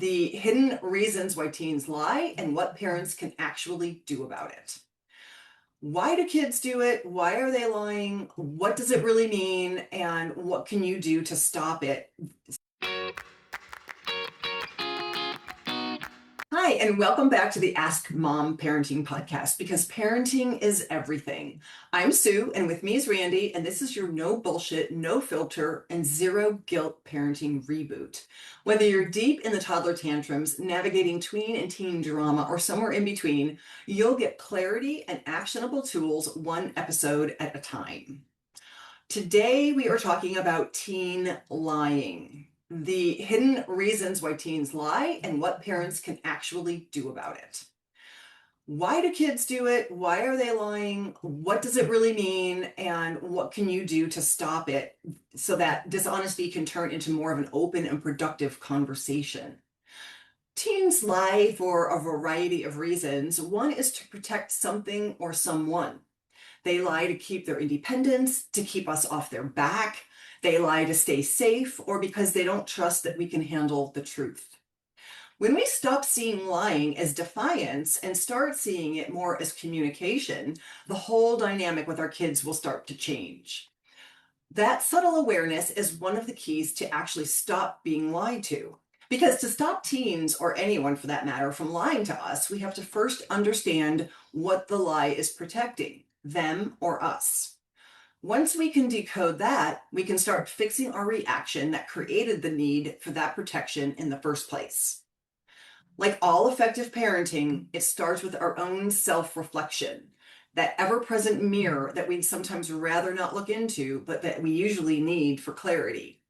The hidden reasons why teens lie and what parents can actually do about it. Why do kids do it? Why are they lying? What does it really mean? And what can you do to stop it? Hi, and welcome back to the Ask Mom Parenting Podcast because parenting is everything. I'm Sue, and with me is Randy, and this is your no bullshit, no filter, and zero guilt parenting reboot. Whether you're deep in the toddler tantrums, navigating tween and teen drama, or somewhere in between, you'll get clarity and actionable tools one episode at a time. Today, we are talking about teen lying, the hidden reasons why teens lie and what parents can actually do about it. Why do kids do it? Why are they lying? What does it really mean? And what can you do to stop it so that dishonesty can turn into more of an open and productive conversation? Teens lie for a variety of reasons. One is to protect something or someone. They lie to keep their independence, to keep us off their back. They lie to stay safe or because they don't trust that we can handle the truth. When we stop seeing lying as defiance and start seeing it more as communication, the whole dynamic with our kids will start to change. That subtle awareness is one of the keys to actually stop being lied to. Because to stop teens, or anyone for that matter, from lying to us, we have to first understand what the lie is protecting, them or us. Once we can decode that, we can start fixing our reaction that created the need for that protection in the first place. Like all effective parenting, it starts with our own self-reflection, that ever-present mirror that we'd sometimes rather not look into, but that we usually need for clarity.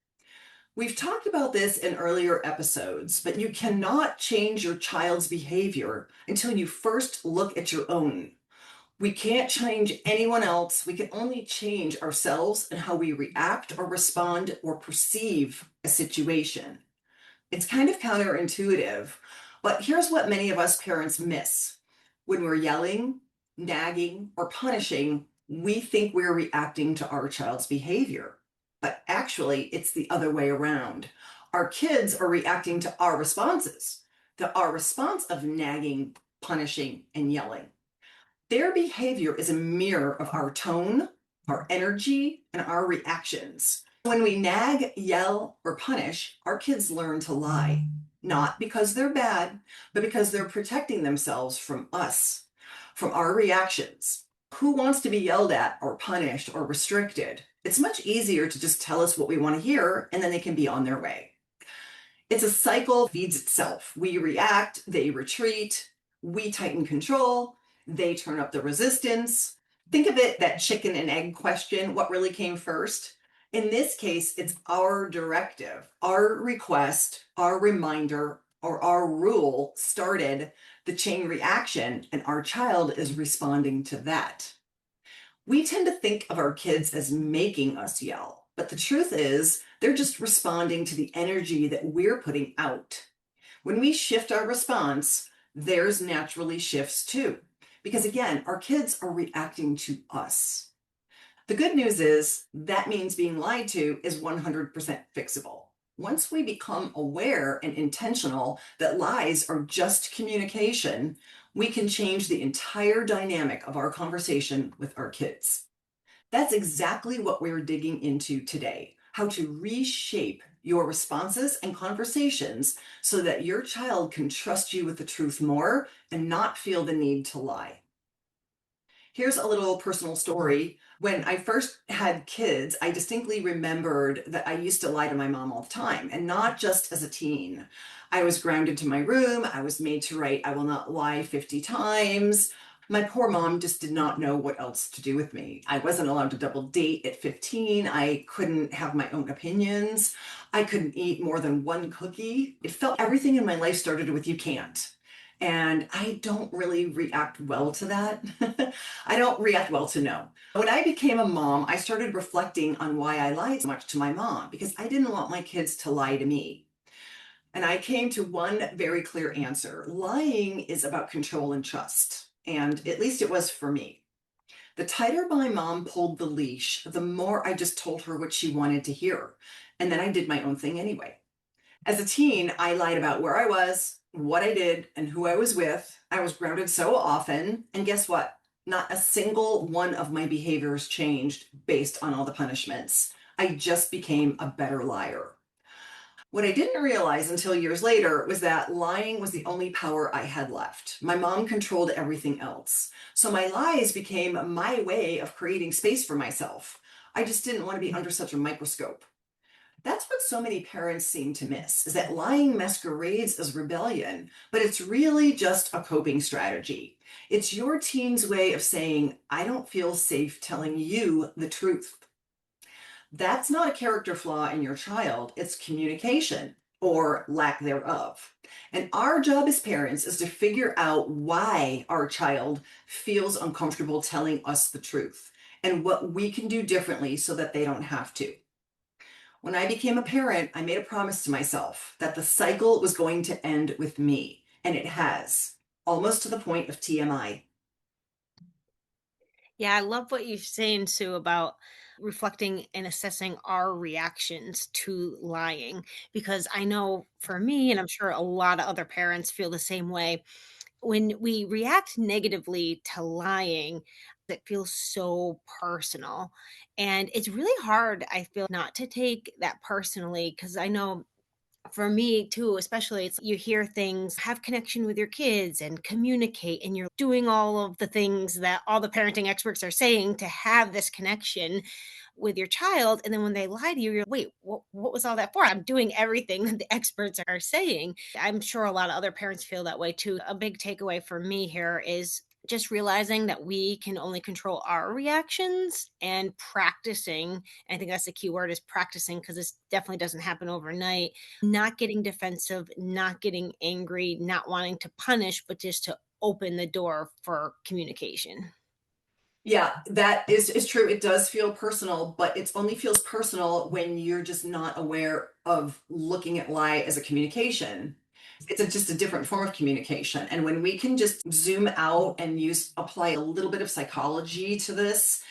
We've talked about this in earlier episodes, but you cannot change your child's behavior until you first look at your own. We can't change anyone else. We can only change ourselves and how we react or respond or perceive a situation. It's kind of counterintuitive, but here's what many of us parents miss. When we're yelling, nagging, or punishing, we think we're reacting to our child's behavior. But actually, it's the other way around. Our kids are reacting to our responses, our response of nagging, punishing, and yelling. Their behavior is a mirror of our tone, our energy, and our reactions. When we nag, yell, or punish, our kids learn to lie, not because they're bad, but because they're protecting themselves from us, from our reactions. Who wants to be yelled at or punished or restricted? It's much easier to just tell us what we want to hear, and then they can be on their way. It's a cycle that feeds itself. We react, they retreat, we tighten control, they turn up the resistance. Think of it, that chicken and egg question, what really came first? In this case, it's our directive, our request, our reminder, or our rule started the chain reaction, and our child is responding to that. We tend to think of our kids as making us yell, but the truth is they're just responding to the energy that we're putting out. When we shift our response, theirs naturally shifts too. Because again, our kids are reacting to us. The good news is that means being lied to is 100% fixable. Once we become aware and intentional that lies are just communication, we can change the entire dynamic of our conversation with our kids. That's exactly what we're digging into today, how to reshape your responses and conversations so that your child can trust you with the truth more and not feel the need to lie. Here's a little personal story. When I first had kids, I distinctly remembered that I used to lie to my mom all the time, and not just as a teen. I was grounded to my room. I was made to write, "I will not lie" 50 times. My poor mom just did not know what else to do with me. I wasn't allowed to double date at 15. I couldn't have my own opinions. I couldn't eat more than one cookie. It felt everything in my life started with "you can't." And I don't really react well to that. I don't react well to no. When I became a mom, I started reflecting on why I lied so much to my mom, because I didn't want my kids to lie to me. And I came to one very clear answer. Lying is about control and trust. And at least it was for me. The tighter my mom pulled the leash, the more I just told her what she wanted to hear. And then I did my own thing anyway. As a teen, I lied about where I was, what I did, and who I was with. I was grounded so often. And guess what? Not a single one of my behaviors changed based on all the punishments. I just became a better liar. What I didn't realize until years later was that lying was the only power I had left. My mom controlled everything else. So my lies became my way of creating space for myself. I just didn't want to be under such a microscope. That's what so many parents seem to miss, is that lying masquerades as rebellion, but it's really just a coping strategy. It's your teen's way of saying, I don't feel safe telling you the truth. That's not a character flaw in your child, it's communication or lack thereof. And our job as parents is to figure out why our child feels uncomfortable telling us the truth and what we can do differently so that they don't have to. When I became a parent, I made a promise to myself that the cycle was going to end with me, and it has, almost to the point of TMI. Yeah, I love what you're saying, Sue, about reflecting and assessing our reactions to lying. Because I know for me, and I'm sure a lot of other parents feel the same way, when we react negatively to lying, it feels so personal. And it's really hard, I feel, not to take that personally. Because I know for me too, especially, it's you hear things, have connection with your kids and communicate, and you're doing all of the things that all the parenting experts are saying to have this connection with your child. And then when they lie to you, you're, wait, what was all that for? I'm doing everything that the experts are saying. I'm sure a lot of other parents feel that way too. A big takeaway for me here is just realizing that we can only control our reactions and practicing. I think that's the key word, is practicing, because this definitely doesn't happen overnight. Not getting defensive, not getting angry, not wanting to punish, but just to open the door for communication. Yeah, that is true. It does feel personal, but it only feels personal when you're just not aware of looking at lie as a communication. It's just a different form of communication. And when we can just zoom out and apply a little bit of psychology to this,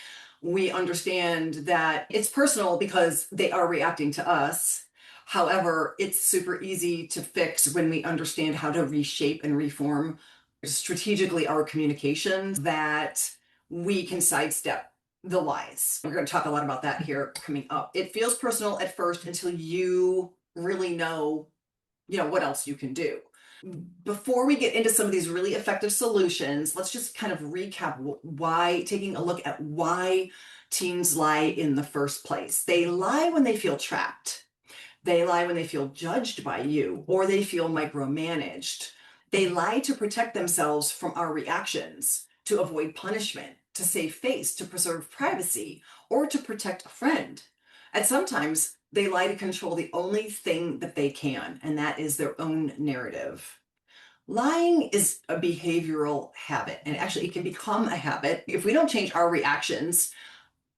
we understand that it's personal because they are reacting to us. However, it's super easy to fix when we understand how to reshape and reform strategically our communications, that we can sidestep the lies. We're going to talk a lot about that here coming up. It feels personal at first until you really know, what else you can do. Before we get into some of these really effective solutions, let's just kind of recap why, taking a look at why teens lie in the first place. They lie when they feel trapped. They lie when they feel judged by you or they feel micromanaged. They lie to protect themselves from our reactions, to avoid punishment, to save face, to preserve privacy, or to protect a friend. And sometimes they lie to control the only thing that they can, and that is their own narrative. Lying is a behavioral habit, and actually, it can become a habit if we don't change our reactions.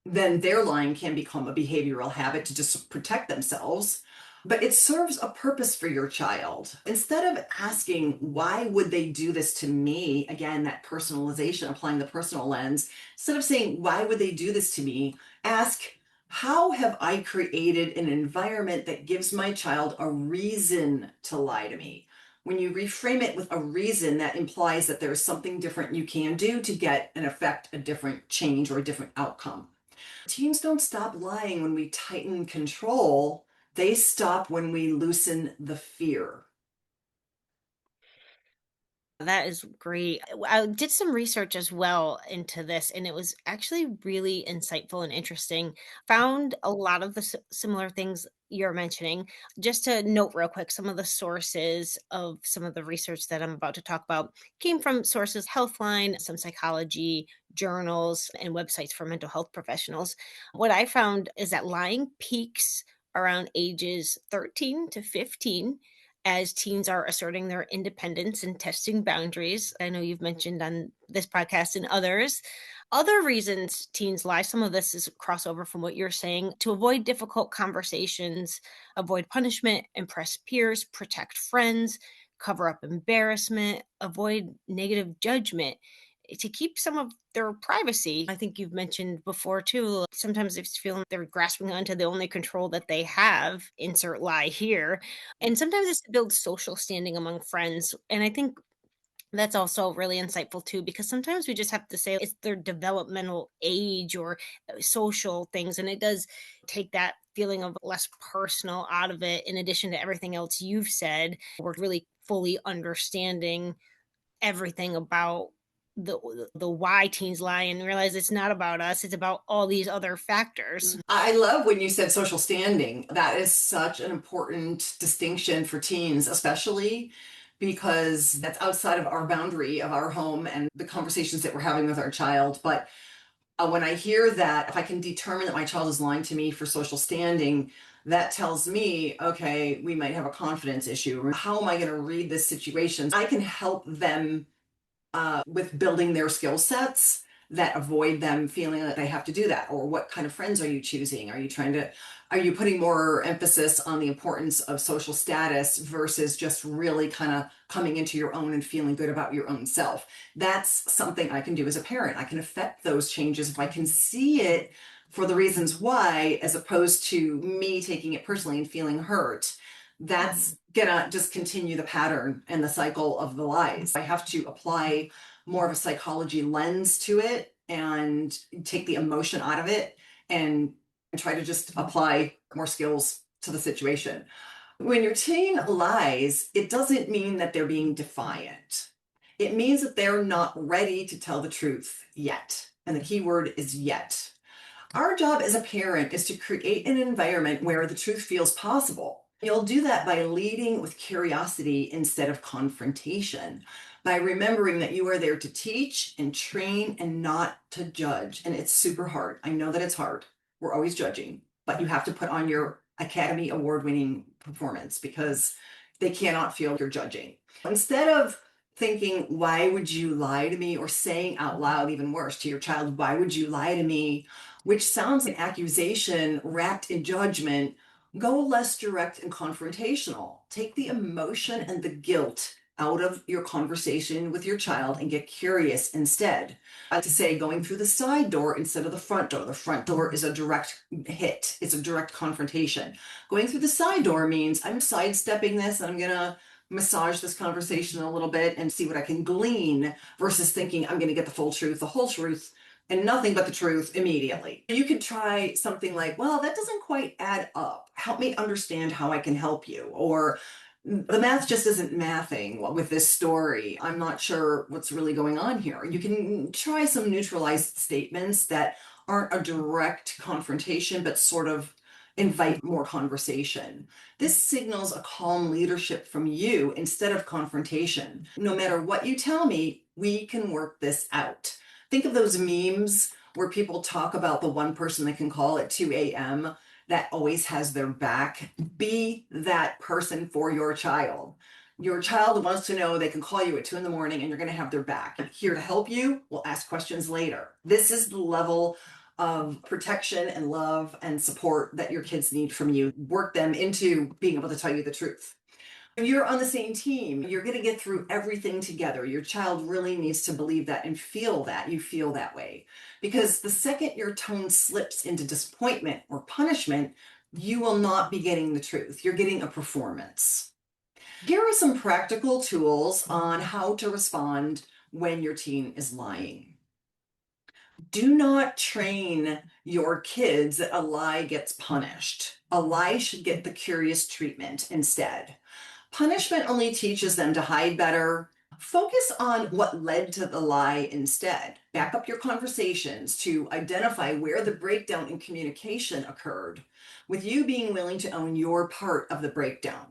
Then their lying can become a behavioral habit to just protect themselves. But it serves a purpose for your child. Instead of asking, why would they do this to me? Again, that personalization, applying the personal lens. Instead of saying, why would they do this to me? Ask, how have I created an environment that gives my child a reason to lie to me? When you reframe it with a reason, that implies that there's something different you can do to get an effect, a different change, or a different outcome. Teens don't stop lying when we tighten control. They stop when we loosen the fear. That is great. I did some research as well into this, and it was actually really insightful and interesting. Found a lot of the similar things you're mentioning. Just to note real quick, some of the sources of some of the research that I'm about to talk about came from sources Healthline, some psychology journals, and websites for mental health professionals. What I found is that lying peaks around ages 13 to 15 as teens are asserting their independence and testing boundaries. I know you've mentioned on this podcast and others. Other reasons teens lie, some of this is crossover from what you're saying, to avoid difficult conversations, avoid punishment, impress peers, protect friends, cover up embarrassment, avoid negative judgment. to keep some of their privacy. I think you've mentioned before too, sometimes they feel they're grasping onto the only control that they have, insert lie here. And sometimes it's to build social standing among friends. And I think that's also really insightful too, because sometimes we just have to say it's their developmental age or social things. And it does take that feeling of less personal out of it, in addition to everything else you've said. We're really fully understanding everything about the why teens lie and realize it's not about us, it's about all these other factors. I love when you said social standing. That is such an important distinction for teens, especially because that's outside of our boundary of our home and the conversations that we're having with our child. But when I hear that, if I can determine that my child is lying to me for social standing, that tells me, okay, we might have a confidence issue. How am I going to read this situation? I can help them with building their skill sets that avoid them feeling that they have to do that. Or what kind of friends are you choosing? Are you putting more emphasis on the importance of social status versus just really kind of coming into your own and feeling good about your own self? That's something I can do as a parent. I can affect those changes if I can see it for the reasons why, as opposed to me taking it personally and feeling hurt. That's gonna just continue the pattern and the cycle of the lies. I have to apply more of a psychology lens to it and take the emotion out of it and try to just apply more skills to the situation. When your teen lies, it doesn't mean that they're being defiant. It means that they're not ready to tell the truth yet. And the key word is yet. Our job as a parent is to create an environment where the truth feels possible. You'll do that by leading with curiosity instead of confrontation, by remembering that you are there to teach and train and not to judge. And it's super hard. I know that it's hard. We're always judging, but you have to put on your Academy Award winning performance because they cannot feel you're judging. Instead of thinking, why would you lie to me? Or saying out loud, even worse, to your child, why would you lie to me? Which sounds like accusation wrapped in judgment. Go less direct and confrontational. Take the emotion and the guilt out of your conversation with your child and get curious instead. I like to say going through the side door instead of the front door. The front door is a direct hit, it's a direct confrontation. Going through the side door means I'm sidestepping this and I'm going to massage this conversation a little bit and see what I can glean versus thinking I'm going to get the full truth, the whole truth, and nothing but the truth immediately. You could try something like, well, that doesn't quite add up. Help me understand how I can help you. Or the math just isn't mathing with this story. I'm not sure what's really going on here. You can try some neutralized statements that aren't a direct confrontation, but sort of invite more conversation. This signals a calm leadership from you instead of confrontation. No matter what you tell me, we can work this out. Think of those memes where people talk about the one person they can call at 2 a.m. that always has their back. Be that person for your child. Your child wants to know they can call you at 2 in the morning and you're going to have their back. I'm here to help you. We'll ask questions later. This is the level of protection and love and support that your kids need from you. Work them into being able to tell you the truth. You're on the same team. You're going to get through everything together. Your child really needs to believe that and feel that you feel that way. Because the second your tone slips into disappointment or punishment, you will not be getting the truth. You're getting a performance. Here are some practical tools on how to respond when your teen is lying. Do not train your kids that a lie gets punished. A lie should get the curious treatment instead. Punishment only teaches them to hide better. Focus on what led to the lie instead. Back up your conversations to identify where the breakdown in communication occurred, with you being willing to own your part of the breakdown.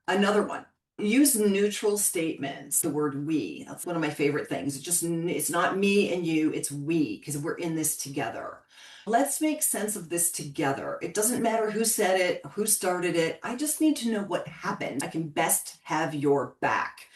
Another one, use neutral statements. The word we, that's one of my favorite things. It's not me and you, it's we, because we're in this together. Let's make sense of this together. It doesn't matter who said it, who started it. I just need to know what happened. I can best have your back.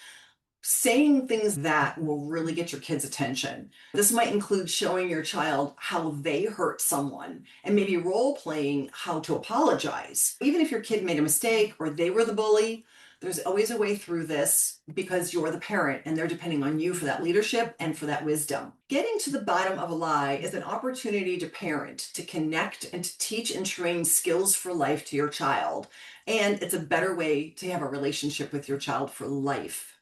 Saying things that will really get your kids' attention. This might include showing your child how they hurt someone and maybe role playing how to apologize. Even if your kid made a mistake or they were the bully, There's always a way through this because you're the parent and they're depending on you for that leadership and for that wisdom. Getting to the bottom of a lie is an opportunity to parent, to connect, and to teach and train skills for life to your child. And it's a better way to have a relationship with your child for life.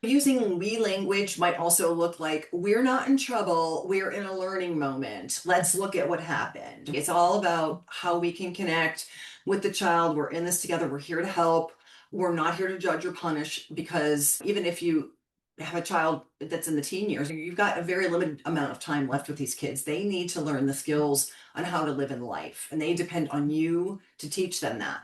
Using we language might also look like we're not in trouble, we're in a learning moment. Let's look at what happened. It's all about how we can connect with the child. We're in this together, we're here to help. We're not here to judge or punish because even if you have a child that's in the teen years, you've got a very limited amount of time left with these kids. They need to learn the skills on how to live in life, and they depend on you to teach them that.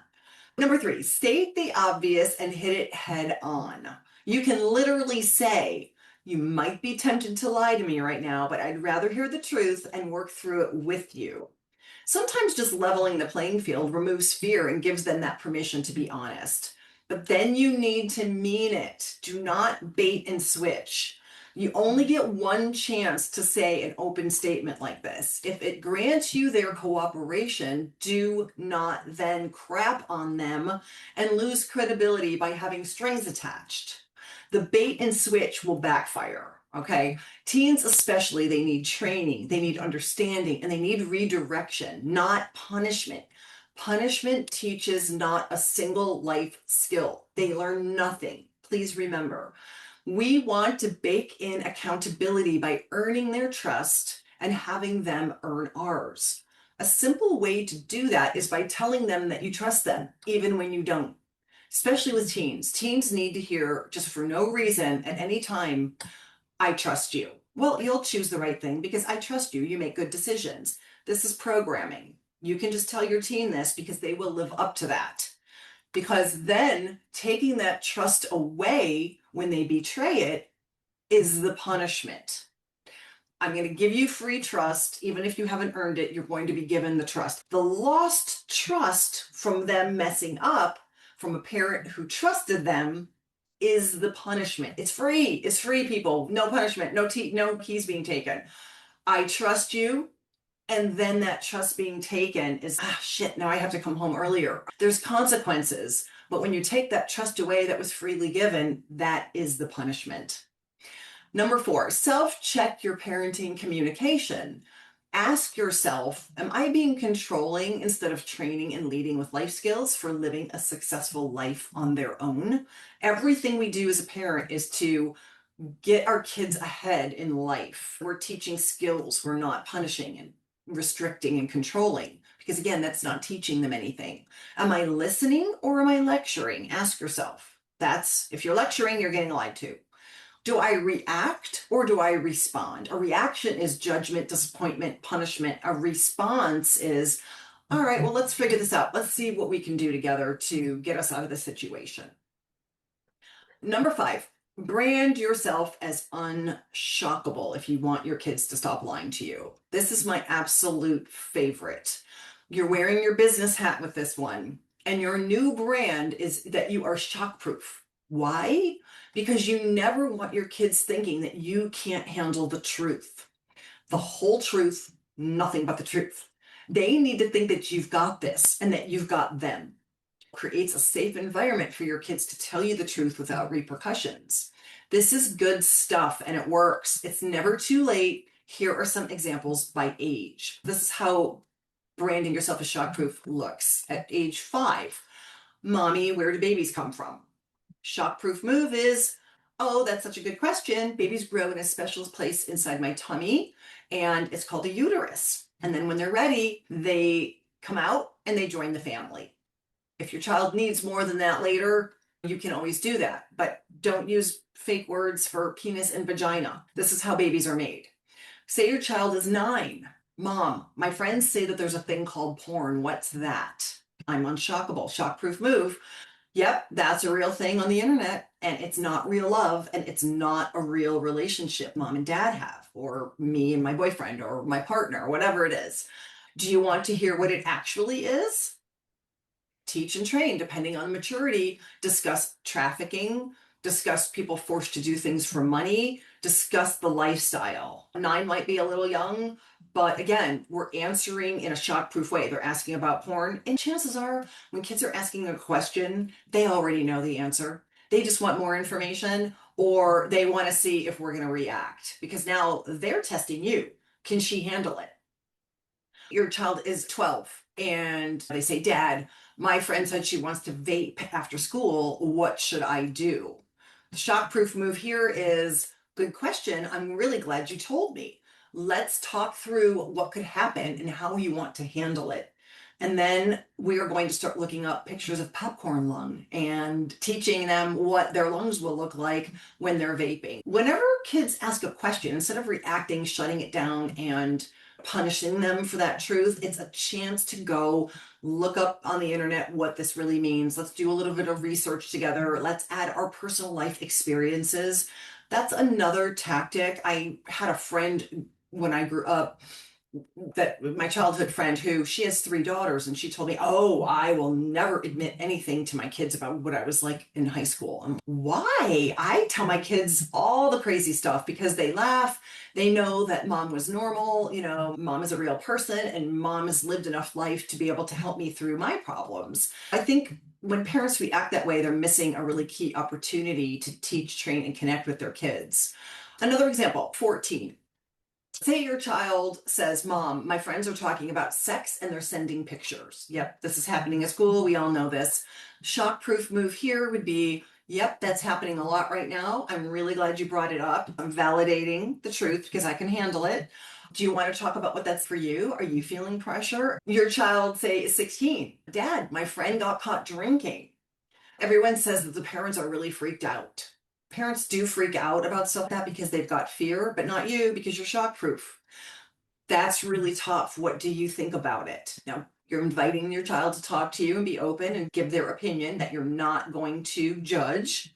Number three, state the obvious and hit it head on. You can literally say, you might be tempted to lie to me right now, but I'd rather hear the truth and work through it with you. Sometimes just leveling the playing field removes fear and gives them that permission to be honest. But then you need to mean it. Do not bait and switch. You only get one chance to say an open statement like this. If it grants you their cooperation, do not then crap on them and lose credibility by having strings attached. The bait and switch will backfire. Okay. Teens, especially, they need training, they need understanding, and they need redirection, not punishment. Punishment teaches not a single life skill. They learn nothing. Please remember, we want to bake in accountability by earning their trust and having them earn ours. A simple way to do that is by telling them that you trust them, even when you don't. Especially with teens. Teens need to hear, just for no reason, at any time, I trust you. Well, you'll choose the right thing because I trust you. You make good decisions. This is programming. You can just tell your teen this because they will live up to that. Because then taking that trust away when they betray it is the punishment. I'm going to give you free trust. Even if you haven't earned it, you're going to be given the trust. The lost trust from them messing up from a parent who trusted them is the punishment. It's free. It's free, people. No punishment, no keys being taken. I trust you. And then that trust being taken is, shit, now I have to come home earlier. There's consequences. But when you take that trust away that was freely given, that is the punishment. Number four, self-check your parenting communication. Ask yourself, am I being controlling instead of training and leading with life skills for living a successful life on their own? Everything we do as a parent is to get our kids ahead in life. We're teaching skills. We're not punishing and restricting and controlling, because again, that's not teaching them anything. Am I listening or am I lecturing? Ask yourself. That's, if you're lecturing, you're getting lied to. Do I react or do I respond? A reaction is judgment, disappointment, punishment. A response is, all right, well, let's figure this out. Let's see what we can do together to get us out of this situation. Number five, brand yourself as unshockable if you want your kids to stop lying to you. This is my absolute favorite. You're wearing your business hat with this one, and your new brand is that you are shockproof. Why? Because you never want your kids thinking that you can't handle the truth. The whole truth, nothing but the truth. They need to think that you've got this and that you've got them. Creates a safe environment for your kids to tell you the truth without repercussions. This is good stuff and it works. It's never too late. Here are some examples by age. This is how branding yourself as shockproof looks. At age 5, mommy, where do babies come from? Shockproof move is, oh, that's such a good question. Babies grow in a special place inside my tummy, and it's called a uterus. And then when they're ready, they come out and they join the family. If your child needs more than that later, you can always do that, but don't use fake words for penis and vagina. This is how babies are made. Say your child is 9. Mom, my friends say that there's a thing called porn. What's that? I'm unshockable. Shockproof move. Yep, that's a real thing on the internet, and it's not real love, and it's not a real relationship mom and dad have, or me and my boyfriend, or my partner, or whatever it is. Do you want to hear what it actually is? Teach and train, depending on maturity. Discuss trafficking, discuss people forced to do things for money, discuss the lifestyle. 9 might be a little young. But again, we're answering in a shock-proof way. They're asking about porn, and chances are, when kids are asking a question, they already know the answer. They just want more information, or they want to see if we're going to react because now they're testing you. Can she handle it? Your child is 12 and they say, Dad, my friend said she wants to vape after school. What should I do? The shock-proof move here is good question. I'm really glad you told me. Let's talk through what could happen and how you want to handle it. And then we are going to start looking up pictures of popcorn lung and teaching them what their lungs will look like when they're vaping. Whenever kids ask a question, instead of reacting, shutting it down, and punishing them for that truth, it's a chance to go look up on the internet what this really means. Let's do a little bit of research together. Let's add our personal life experiences. That's another tactic. I had a friend when I grew up, that my childhood friend, who she has three daughters, and she told me, oh, I will never admit anything to my kids about what I was like in high school. Why? I tell my kids all the crazy stuff because they laugh. They know that mom was normal, mom is a real person, and mom has lived enough life to be able to help me through my problems. I think when parents react that way, they're missing a really key opportunity to teach, train, and connect with their kids. Another example, 14. Say your child says, Mom, my friends are talking about sex and they're sending pictures. Yep, this is happening at school. We all know this. Shock-proof move here would be, yep, that's happening a lot right now. I'm really glad you brought it up. I'm validating the truth because I can handle it. Do you want to talk about what that's for you? Are you feeling pressure? Your child, say, is 16. Dad, my friend got caught drinking. Everyone says that the parents are really freaked out. Parents do freak out about stuff like that because they've got fear, but not you because you're shock-proof. That's really tough. What do you think about it? Now, you're inviting your child to talk to you and be open and give their opinion that you're not going to judge.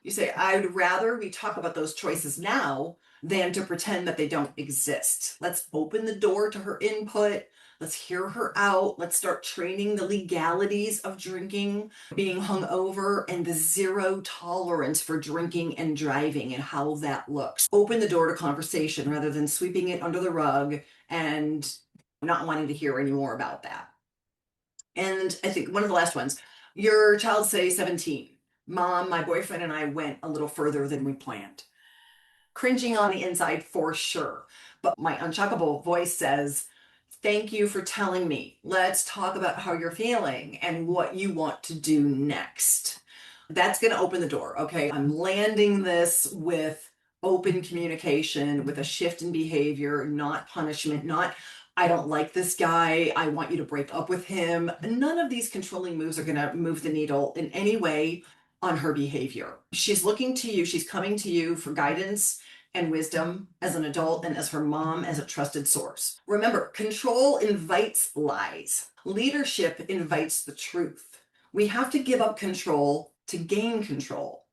You say, I'd rather we talk about those choices now than to pretend that they don't exist. Let's open the door to her input. Let's hear her out. Let's start training the legalities of drinking, being hungover, and the zero tolerance for drinking and driving and how that looks. Open the door to conversation rather than sweeping it under the rug and not wanting to hear any more about that. And I think one of the last ones, your child, say 17. Mom, my boyfriend and I went a little further than we planned. Cringing on the inside for sure. But my unshockable voice says, thank you for telling me. Let's talk about how you're feeling and what you want to do next. That's going to open the door. Okay. I'm landing this with open communication, with a shift in behavior, not punishment, not, I don't like this guy. I want you to break up with him. None of these controlling moves are going to move the needle in any way on her behavior. She's looking to you. She's coming to you for guidance and wisdom as an adult and as her mom as a trusted source. Remember, control invites lies. Leadership invites the truth. We have to give up control to gain control.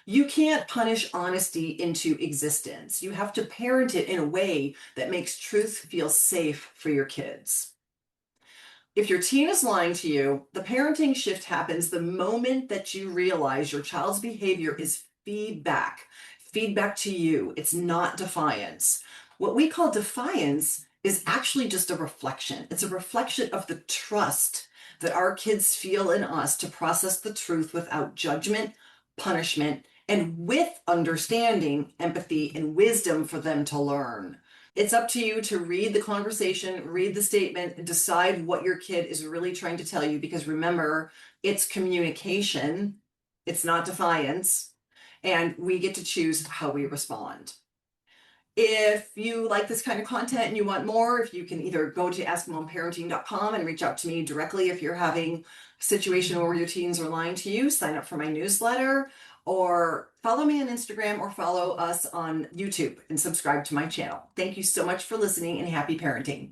You can't punish honesty into existence. You have to parent it in a way that makes truth feel safe for your kids. If your teen is lying to you, the parenting shift happens the moment that you realize your child's behavior is feedback to you. It's not defiance. What we call defiance is actually just a reflection. It's a reflection of the trust that our kids feel in us to process the truth without judgment, punishment, and with understanding, empathy, and wisdom for them to learn. It's up to you to read the conversation, read the statement, and decide what your kid is really trying to tell you. Because remember, it's communication, it's not defiance, and we get to choose how we respond. If you like this kind of content and you want more, if you can either go to askmomparenting.com and reach out to me directly if you're having a situation where your teens are lying to you, sign up for my newsletter, or follow me on Instagram or follow us on YouTube and subscribe to my channel. Thank you so much for listening and happy parenting.